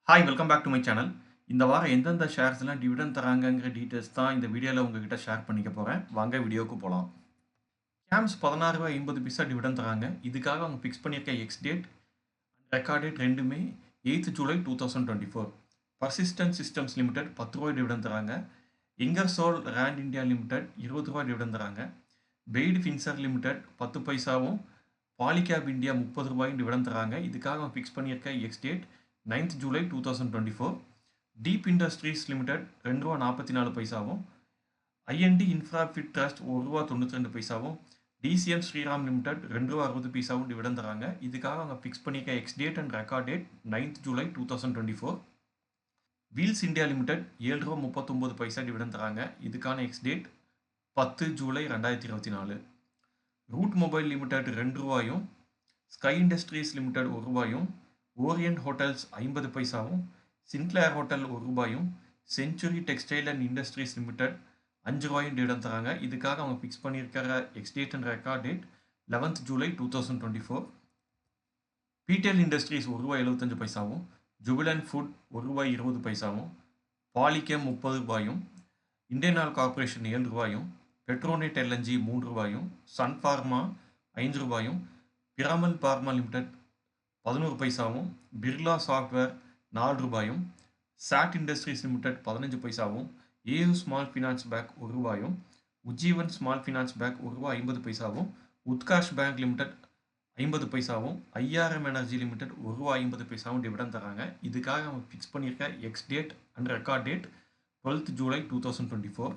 Hi welcome back to my channel. இந்த வாரம் எந்தெந்த ஷேர்ஸ்லாம் டிவிடெண்ட் தராங்கங்கிற டீட்டெயில்ஸ் தான் இந்த வீடியோவில் உங்ககிட்ட ஷேர் பண்ணிக்க போகிறேன். வாங்க வீடியோவுக்கு போகலாம். கேம்ஸ் ₹16.50 டிவிடெண்ட் தராங்க. இதுக்காக அவங்க ஃபிக்ஸ் பண்ணியிருக்க எக்ஸ் டேட் ரெக்கார்ட் டேட் ரெண்டுமே 8th July 2024. Persistent Systems Limited ₹10 dividend தராங்க. Ingersoll Rand India Limited ₹20 dividend தராங்க. பெய்டு ஃபின்சர் லிமிடெட் 10 பைசாவும் பாலிகேப் இந்தியா ₹30 டிவிடெண்ட் தராங்க. இதுக்காக அவங்க ஃபிக்ஸ் பண்ணியிருக்க ex date 9th July 2024. Deep Industries Limited ₹2.44 IND Infravit trust ₹1.92 DCM Shriram Limited ₹2.60 dividend தராங்க. இதுக்காக அவங்க ஃபிக்ஸ் பண்ணிக்க ex date and record date 9th July 2024. Wheels India Limited ₹7.39 dividend தராங்க. இதுக்கான ex date 10 July 2024. Route Mobile Limited ₹2, Sky Industries Limited ₹1, Orient Hotels 50 பைசாவும், Sinclair hotel ₹1, Century Textile and Industries Limited ₹5 dividend தராங்க. இதுக்காக அவங்க fix பண்ணியிருக்கிற ex date and record date 11th July 2024. BDL Industries ₹1.75, Jubilant Food ₹1.20, Polychem ₹30, Indian Oil Corporation ₹7, Petronet LNG ₹3, Sun Pharma ₹5, Piramal Pharma Limited 11 பைசாவும், Birla software ₹4, Sat Industries limited 15 பைசாவும், AU small finance bank ₹1, Ujjivan small finance bank ₹1.50, Utkarsh bank limited 50 பைசாவும், IRM energy limited ₹1.50 dividend தராங்க. இதுக்காக அவங்க fix பண்ணியிருக்க ex date and record date 12th July 2024.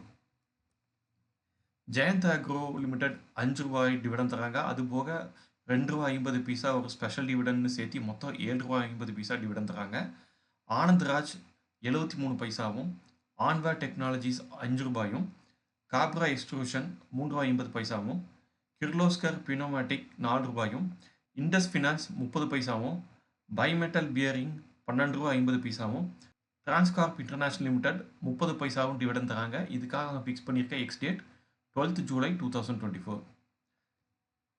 Jayant agro limited ₹5 dividend தராங்க. அது போக ₹2.50 ஒரு ஸ்பெஷல் டிவிடெண்ட்னு சேர்த்து மொத்தம் ₹7.50 டிவிடெண்ட் தராங்க. ஆனந்த்ராஜ் 73 பைசாவும், ஆன்வா technologies ₹5, Kabra extrusion ₹3.50, Kirloskar pneumatic ₹4, Indus finance 30 பைசாவும், bimetal bearing ₹12.50, Transcorp International Limited 30 பைசாவும் டிவிடெண்ட் தராங்க. இதுக்காக அவங்க ஃபிக்ஸ் பண்ணியிருக்க எக்ஸ் டேட் 12th ஜூலை 2024.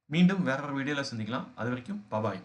மீண்டும் வேற ஒரு வீடியோவில் சந்திக்கலாம். அது வரைக்கும் பாய்.